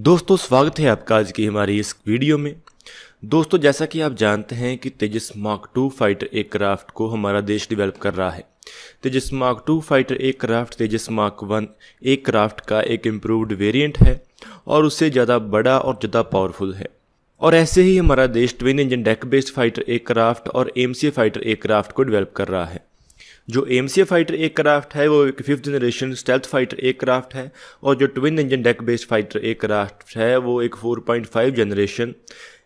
दोस्तों स्वागत है आपका आज की हमारी इस वीडियो में। दोस्तों जैसा कि आप जानते हैं कि तेजस मार्क 2 फाइटर एयरक्राफ्ट को हमारा देश डेवलप कर रहा है। तेजस मार्क 2 फाइटर एयरक्राफ्ट तेजस मार्क 1 एयरक्राफ्ट का एक इम्प्रूव्ड वेरिएंट है और उससे ज़्यादा बड़ा और ज़्यादा पावरफुल है। और ऐसे ही हमारा देश twin engine deck based fighter aircraft और एमसीए फाइटर एयरक्राफ्ट को डेवलप कर रहा है। जो एमसीए फाइटर एयरक्राफ्ट है वो एक 5th generation stealth fighter aircraft है और जो twin engine deck based fighter aircraft है वो एक 4.5 जनरेशन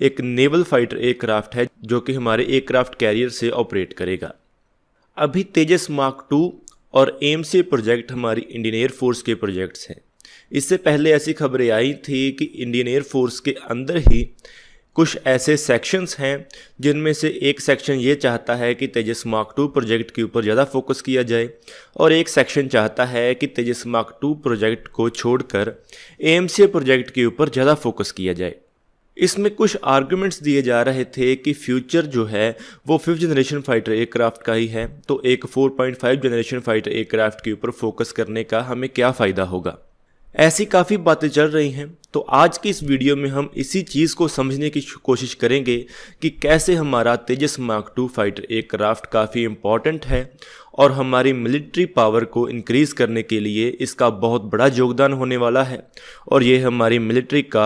एक नेवल फाइटर एयरक्राफ्ट है जो कि हमारे एयरक्राफ्ट कैरियर से ऑपरेट करेगा। अभी तेजस मार्क 2 और एमसीए प्रोजेक्ट हमारी इंडियन एयरफोर्स के प्रोजेक्ट्स हैं। इससे पहले ऐसी खबरें आई थी कि इंडियन एयरफोर्स के अंदर ही कुछ ऐसे सेक्शंस हैं जिनमें से एक सेक्शन ये चाहता है कि तेजस मार्क 2 प्रोजेक्ट के ऊपर ज़्यादा फोकस किया जाए और एक सेक्शन चाहता है कि तेजस मार्क 2 प्रोजेक्ट को छोड़कर एमसीए प्रोजेक्ट के ऊपर ज़्यादा फोकस किया जाए। इसमें कुछ आर्गुमेंट्स दिए जा रहे थे कि फ्यूचर जो है वो 5th जनरेशन फाइटर एयरक्राफ्ट का ही है, तो एक 4.5 जनरेशन फाइटर एयरक्राफ्ट के ऊपर फोकस करने का हमें क्या फ़ायदा होगा। ऐसी काफ़ी बातें चल रही हैं, तो आज की इस वीडियो में हम इसी चीज़ को समझने की कोशिश करेंगे कि कैसे हमारा तेजस मार्क 2 फाइटर एयरक्राफ्ट काफ़ी इम्पॉर्टेंट है और हमारी मिलिट्री पावर को इंक्रीज़ करने के लिए इसका बहुत बड़ा योगदान होने वाला है और ये हमारी मिलिट्री का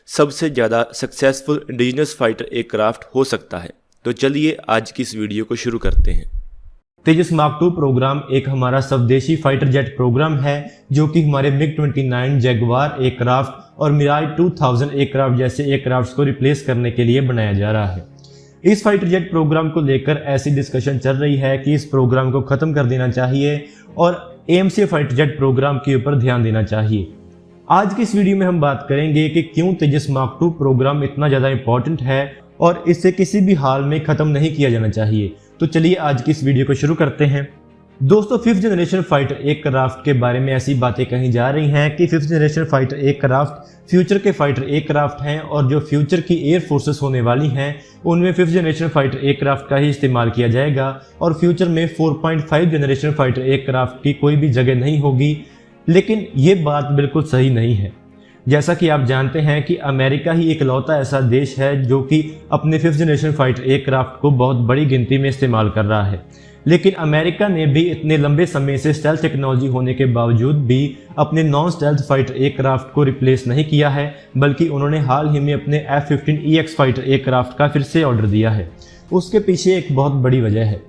सबसे ज़्यादा सक्सेसफुल इंडिजिनस फाइटर एयरक्राफ्ट हो सकता है। तो चलिए आज की इस वीडियो को शुरू करते हैं। तेजस मार्क 2 प्रोग्राम एक हमारा स्वदेशी फाइटर जेट प्रोग्राम है जो कि हमारे MiG-29 जैगवार एयरक्राफ्ट और मिराज 2000 एयरक्राफ्ट जैसे एयरक्राफ्ट्स को रिप्लेस करने के लिए बनाया जा रहा है। इस फाइटर जेट प्रोग्राम को लेकर ऐसी डिस्कशन चल रही है कि इस प्रोग्राम को खत्म कर देना चाहिए और एमसीए फाइटर जेट प्रोग्राम के ऊपर ध्यान देना चाहिए। आज की इस वीडियो में हम बात करेंगे कि क्यों तेजस मार्क 2 प्रोग्राम इतना ज़्यादा इंपॉर्टेंट है और इसे किसी भी हाल में ख़त्म नहीं किया जाना चाहिए। तो चलिए आज की इस वीडियो को शुरू करते हैं। दोस्तों 5th जनरेशन फाइटर एयरक्राफ्ट के बारे में ऐसी बातें कही जा रही हैं कि 5th generation fighter aircraft future के फाइटर एयरक्राफ्ट हैं और जो फ्यूचर की एयर फोर्सेस होने वाली हैं उनमें 5th जनरेशन फाइटर एयरक्राफ्ट का ही इस्तेमाल किया जाएगा और फ्यूचर में 4.5 जनरेशन फाइटर एयरक्राफ्ट की कोई भी जगह नहीं होगी। लेकिन ये बात बिल्कुल सही नहीं है। जैसा कि आप जानते हैं कि अमेरिका ही इकलौता ऐसा देश है जो कि अपने 5th जनरेशन फाइटर एयरक्राफ्ट को बहुत बड़ी गिनती में इस्तेमाल कर रहा है। लेकिन अमेरिका ने भी इतने लंबे समय से स्टेल्थ टेक्नोलॉजी होने के बावजूद भी अपने नॉन स्टेल्थ फाइटर एयरक्राफ्ट को रिप्लेस नहीं किया है, बल्कि उन्होंने हाल ही में अपने F-15EX फाइटर एयरक्राफ्ट का फिर से ऑर्डर दिया है। उसके पीछे एक बहुत बड़ी वजह है।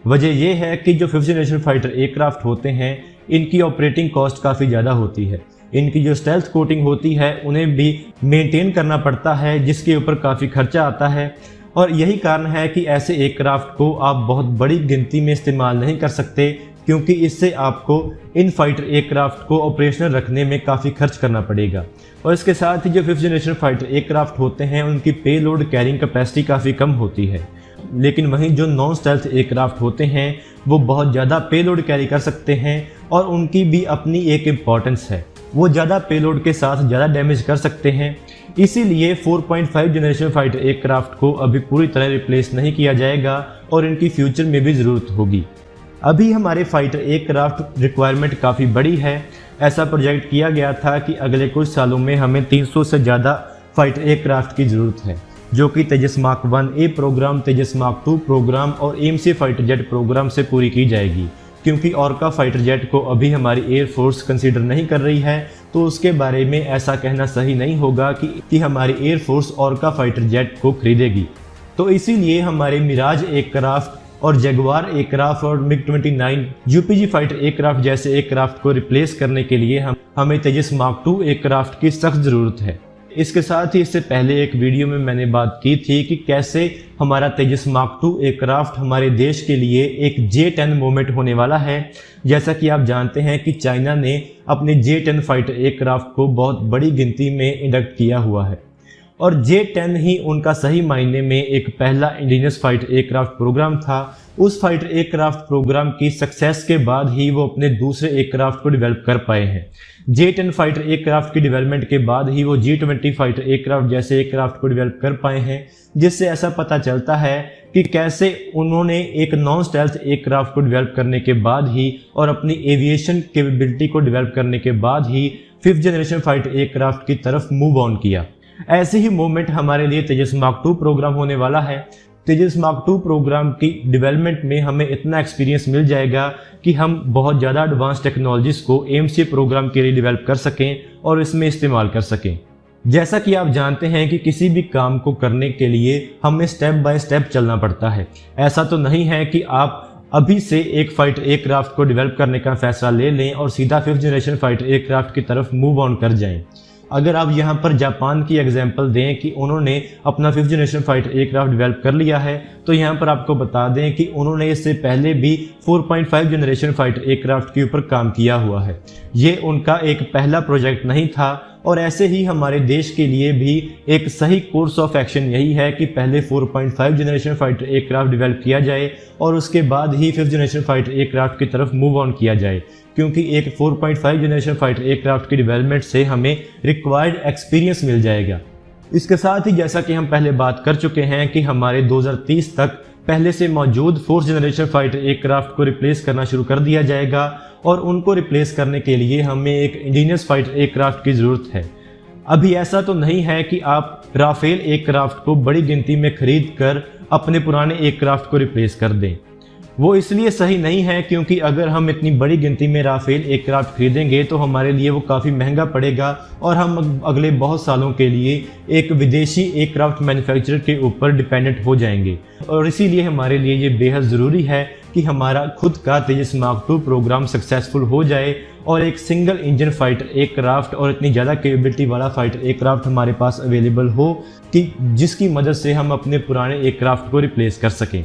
वजह यह है कि जो 5th जनरेशन फाइटर एयरक्राफ्ट होते हैं इनकी ऑपरेटिंग कॉस्ट काफ़ी ज़्यादा होती है। इनकी जो स्टेल्थ कोटिंग होती है उन्हें भी मेंटेन करना पड़ता है जिसके ऊपर काफ़ी खर्चा आता है और यही कारण है कि ऐसे एयरक्राफ्ट को आप बहुत बड़ी गिनती में इस्तेमाल नहीं कर सकते क्योंकि इससे आपको इन फाइटर एयरक्राफ्ट को ऑपरेशनल रखने में काफ़ी खर्च करना पड़ेगा। और इसके साथ ही जो 5th जनरेशन फाइटर एयरक्राफ्ट होते हैं उनकी पे लोड कैरिंग कैपेसिटी काफ़ी कम होती है। लेकिन वहीं जो नॉन स्टेल्थ एयरक्राफ्ट होते हैं वो बहुत ज़्यादा पे लोड कैरी कर सकते हैं और उनकी भी अपनी एक इम्पॉर्टेंस है। वो ज़्यादा पेलोड के साथ ज़्यादा डैमेज कर सकते हैं। इसीलिए 4.5 जनरेशन फाइटर एयरक्राफ्ट को अभी पूरी तरह रिप्लेस नहीं किया जाएगा और इनकी फ्यूचर में भी ज़रूरत होगी। अभी हमारे फाइटर एयरक्राफ्ट रिक्वायरमेंट काफ़ी बड़ी है। ऐसा प्रोजेक्ट किया गया था कि अगले कुछ सालों में हमें 300 से ज़्यादा फाइटर एयरक्राफ्ट की ज़रूरत है जो कि तेजस मार्क 1A प्रोग्राम, तेजस मार्क 2 प्रोग्राम और एमसीए फाइटर जेट प्रोग्राम से पूरी की जाएगी। क्योंकि ऑर्का फाइटर जेट को अभी हमारी एयर फोर्स कंसीडर नहीं कर रही है तो उसके बारे में ऐसा कहना सही नहीं होगा कि हमारी air force orca fighter jet को खरीदेगी। तो इसीलिए हमारे मिराज एयरक्राफ्ट और जैगवार एयरक्राफ्ट और MiG-29 यूपीजी फाइटर एयरक्राफ्ट जैसे एयरक्राफ्ट को रिप्लेस करने के लिए हमें तेजस मार्क 2 एयरक्राफ्ट की सख्त ज़रूरत है। इसके साथ ही इससे पहले एक वीडियो में मैंने बात की थी कि कैसे हमारा तेजस मार्क 2 एयरक्राफ्ट हमारे देश के लिए एक J-10 मूवमेंट होने वाला है। जैसा कि आप जानते हैं कि चाइना ने अपने J-10 फाइटर एयरक्राफ्ट को बहुत बड़ी गिनती में इंडक्ट किया हुआ है और J-10 ही उनका सही मायने में एक पहला इंडिजिनस फाइटर एयरक्राफ्ट प्रोग्राम था। उस फाइटर एयरक्राफ्ट प्रोग्राम की सक्सेस के बाद ही वो अपने दूसरे एयरक्राफ्ट को डेवलप कर पाए हैं। J-10 फाइटर एयरक्राफ्ट की डेवलपमेंट के बाद ही वो J-20 फाइटर एयरक्राफ्ट जैसे एयरक्राफ्ट को डेवलप कर पाए हैं, जिससे ऐसा पता चलता है कि कैसे उन्होंने एक नॉन स्टेल्थ एयरक्राफ्ट को डेवलप करने के बाद ही और अपनी एविएशन कैपेबिलिटी को डेवलप करने के बाद ही 5th जनरेशन फाइटर एयरक्राफ्ट की तरफ मूव ऑन किया। ऐसे ही मूवमेंट हमारे लिए तेजस मार्क 2 प्रोग्राम होने वाला है। तेजस मार्क 2 प्रोग्राम की डेवलपमेंट में हमें इतना एक्सपीरियंस मिल जाएगा कि हम बहुत ज़्यादा एडवांस टेक्नोलॉजीज़ को AMCA प्रोग्राम के लिए डेवलप कर सकें और इसमें इस्तेमाल कर सकें। जैसा कि आप जानते हैं कि किसी भी काम को करने के लिए हमें स्टेप बाय स्टेप चलना पड़ता है। ऐसा तो नहीं है कि आप अभी से एक फाइटर एयरक्राफ्ट को डेवलप करने का फैसला ले लें और सीधा 5th जनरेशन फाइटर एयरक्राफ्ट की तरफ मूव ऑन कर जाएं। अगर आप यहाँ पर जापान की एग्जांपल दें कि उन्होंने अपना 5th generation fighter aircraft develop कर लिया है, तो यहाँ पर आपको बता दें कि उन्होंने इससे पहले भी 4.5 जनरेशन फाइटर एयरक्राफ्ट के ऊपर काम किया हुआ है। ये उनका एक पहला प्रोजेक्ट नहीं था और ऐसे ही हमारे देश के लिए भी एक सही कोर्स ऑफ एक्शन यही है कि पहले 4.5 जनरेशन फाइटर एयरक्राफ्ट डेवलप किया जाए और उसके बाद ही 5th जनरेशन फाइटर एयरक्राफ्ट की तरफ मूव ऑन किया जाए, क्योंकि एक 4.5 जनरेशन फाइटर एयरक्राफ्ट की डेवलपमेंट से हमें रिक्वायर्ड एक्सपीरियंस मिल जाएगा। इसके साथ ही जैसा कि हम पहले बात कर चुके हैं कि हमारे 2030 तक पहले से मौजूद 4th जनरेशन फाइटर एयरक्राफ्ट को रिप्लेस करना शुरू कर दिया जाएगा और उनको रिप्लेस करने के लिए हमें एक इंडिजिनस फाइटर एयरक्राफ्ट की ज़रूरत है। अभी ऐसा तो नहीं है कि आप राफेल एयरक्राफ्ट को बड़ी गिनती में खरीद कर अपने पुराने एयरक्राफ्ट को रिप्लेस कर दें। वो इसलिए सही नहीं है क्योंकि अगर हम इतनी बड़ी गिनती में राफेल एयरक्राफ्ट खरीदेंगे तो हमारे लिए वो काफ़ी महंगा पड़ेगा और हम अगले बहुत सालों के लिए एक विदेशी एयरक्राफ्ट मैन्युफैक्चरर के ऊपर डिपेंडेंट हो जाएंगे। और इसीलिए हमारे लिए ये बेहद ज़रूरी है कि हमारा खुद का तेजस मार्क 2 प्रोग्राम सक्सेसफुल हो जाए और एक सिंगल इंजन फाइटर एयरक्राफ्ट और इतनी ज़्यादा कैपेबिलिटी वाला फाइटर एयरक्राफ्ट हमारे पास अवेलेबल हो कि जिसकी मदद से हम अपने पुराने एयरक्राफ्ट को रिप्लेस कर सकें।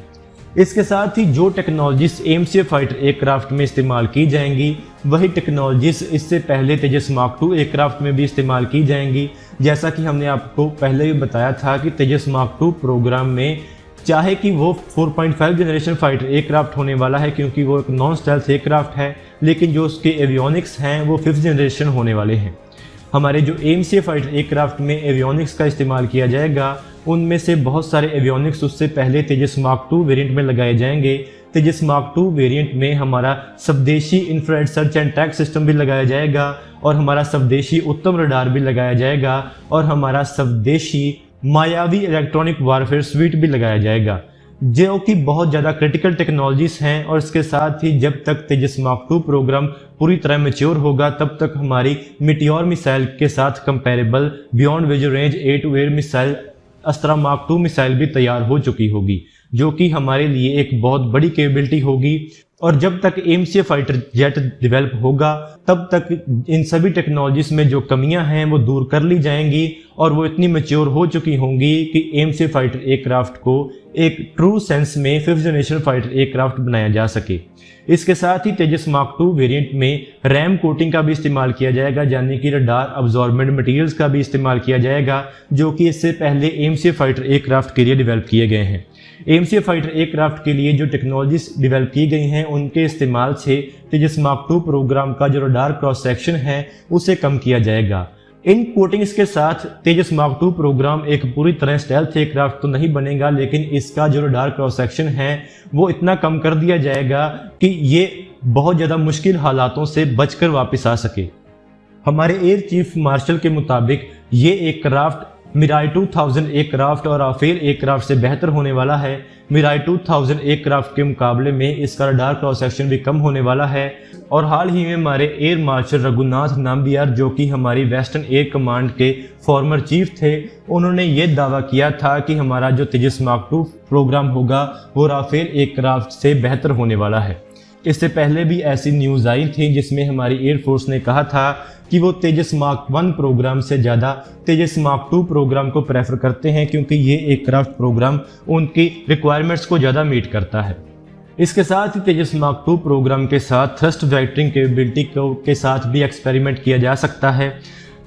इसके साथ ही जो टेक्नोलॉजीज AMCA फाइटर एयरक्राफ्ट में इस्तेमाल की जाएंगी वही टेक्नोलॉजीज इससे पहले तेजस मार्क 2 एयरक्राफ्ट में भी इस्तेमाल की जाएंगी। जैसा कि हमने आपको पहले भी बताया था कि तेजस मार्क 2 प्रोग्राम में चाहे कि वो 4.5 जनरेशन फाइटर एयरक्राफ्ट होने वाला है क्योंकि वो एक नॉन स्टेल्थ एयरक्राफ्ट है, लेकिन जो उसके एवियोनिक्स हैं वो 5th जनरेशन होने वाले हैं। हमारे जो AMCA फाइटर एयरक्राफ्ट में एवियोनिक्स का इस्तेमाल किया जाएगा उनमें से बहुत सारे एवियोनिक्स उससे पहले तेजस मार्क 2 वेरिएंट में लगाए जाएंगे। तेजस मार्क 2 वेरिएंट में हमारा स्वदेशी infrared search and track system भी लगाया जाएगा और हमारा स्वदेशी उत्तम रडार भी लगाया जाएगा और हमारा स्वदेशी मायावी इलेक्ट्रॉनिक वारफेयर स्वीट भी लगाया जाएगा, जो कि बहुत ज़्यादा क्रिटिकल टेक्नोलॉजीज हैं। और इसके साथ ही जब तक तेजस मार्क 2 प्रोग्राम पूरी तरह मैच्योर होगा तब तक हमारी मिटियोर मिसाइल के साथ comparable beyond visual range air to air missile Astra Mark 2 missile भी तैयार हो चुकी होगी, जो कि हमारे लिए एक बहुत बड़ी कैपेबिलिटी होगी। और जब तक AMCA फाइटर जेट डेवलप होगा तब तक इन सभी टेक्नोलॉजीज में जो कमियां हैं वो दूर कर ली जाएंगी और वो इतनी मैच्योर हो चुकी होंगी कि AMCA फाइटर एयरक्राफ्ट को एक ट्रू सेंस में 5th जनरेशन फाइटर एयरक्राफ्ट बनाया जा सके। इसके साथ ही तेजस मार्क 2 वेरिएंट में रैम कोटिंग का भी इस्तेमाल किया जाएगा, यानी कि रडार अब्जॉर्बेंट मटेरियल्स का भी इस्तेमाल किया जाएगा, जो कि इससे पहले AMCA फाइटर एयरक्राफ्ट के लिए डेवलप किए गए हैं। AMCA फाइटर एयरक्राफ्ट के लिए जो टेक्नोलॉजीज डेवलप की गई हैं उनके इस्तेमाल से तेजस मार्क 2 प्रोग्राम का जो रडार क्रॉस सेक्शन है उसे कम किया जाएगा। इन कोटिंग्स के साथ तेजस मार्क 2 प्रोग्राम एक पूरी तरह स्टेल्थ एयरक्राफ्ट तो नहीं बनेगा, लेकिन इसका जो रडार क्रॉस सेक्शन है वो इतना कम कर दिया जाएगा कि ये बहुत ज़्यादा मुश्किल हालातों से बचकर वापस आ सके। हमारे एयर चीफ मार्शल के मुताबिक ये एयरक्राफ्ट मिराई 2000 एयरक्राफ्ट और राफेल एयरक्राफ्ट से बेहतर होने वाला है। मिराई 2000 एयरक्राफ्ट के मुकाबले में इसका रडार क्रॉस सेक्शन भी कम होने वाला है। और हाल ही में हमारे एयर मार्शल रघुनाथ नाम्बियार, जो कि हमारी वेस्टर्न एयर कमांड के फॉर्मर चीफ थे, उन्होंने ये दावा किया था कि हमारा जो तेजस मार्क 2 प्रोग्राम होगा वो राफेल एयरक्राफ्ट से बेहतर होने वाला है। इससे पहले भी ऐसी न्यूज़ आई थी जिसमें हमारी एयरफोर्स ने कहा था कि वो तेजस मार्क 1 प्रोग्राम से ज़्यादा तेजस मार्क 2 प्रोग्राम को प्रेफर करते हैं, क्योंकि ये एयरक्राफ्ट प्रोग्राम उनकी रिक्वायरमेंट्स को ज़्यादा मीट करता है। इसके साथ ही तेजस मार्क 2 प्रोग्राम के साथ थ्रस्ट वेक्टरिंग कैपेबिलिटी के साथ भी एक्सपेरिमेंट किया जा सकता है।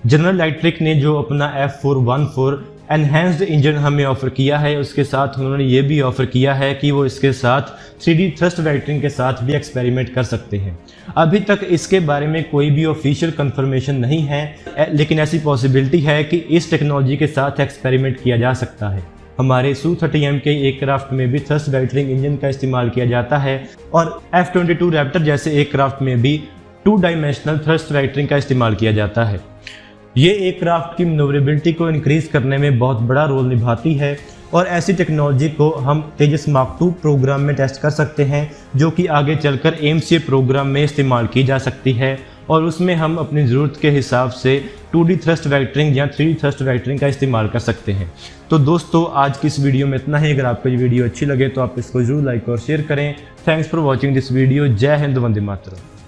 जनरल इलेक्ट्रिक ने जो अपना F414 एनहेंस्ड इंजन हमें ऑफर किया है, उसके साथ उन्होंने ये भी ऑफर किया है कि वो इसके साथ 3D थ्रस्ट वेक्टरिंग के साथ भी एक्सपेरिमेंट कर सकते हैं। अभी तक इसके बारे में कोई भी ऑफिशियल कंफर्मेशन नहीं है, लेकिन ऐसी पॉसिबिलिटी है कि इस टेक्नोलॉजी के साथ एक्सपेरिमेंट किया जा सकता है। हमारे Su-30M के एयरक्राफ्ट में भी थ्रस्ट वेक्टरिंग इंजन का इस्तेमाल किया जाता है और F-22 रैप्टर जैसे एयरक्राफ्ट में भी 2 डायमेंशनल थ्रस्ट वेक्टरिंग का इस्तेमाल किया जाता है। ये एयरक्राफ्ट की मैन्योरेबिलिटी को इंक्रीज़ करने में बहुत बड़ा रोल निभाती है और ऐसी टेक्नोलॉजी को हम तेजस मार्क 2 प्रोग्राम में टेस्ट कर सकते हैं, जो कि आगे चलकर AMCA प्रोग्राम में इस्तेमाल की जा सकती है और उसमें हम अपनी ज़रूरत के हिसाब से 2D थ्रस्ट वेक्टरिंग या 3D थ्रस्ट वेक्टरिंग का इस्तेमाल कर सकते हैं। तो दोस्तों आज की इस वीडियो में इतना ही। अगर आपको ये वीडियो अच्छी लगे तो आप इसको ज़रूर लाइक और शेयर करें। Thanks for watching this video. जय हिंद, वंदे मातरम।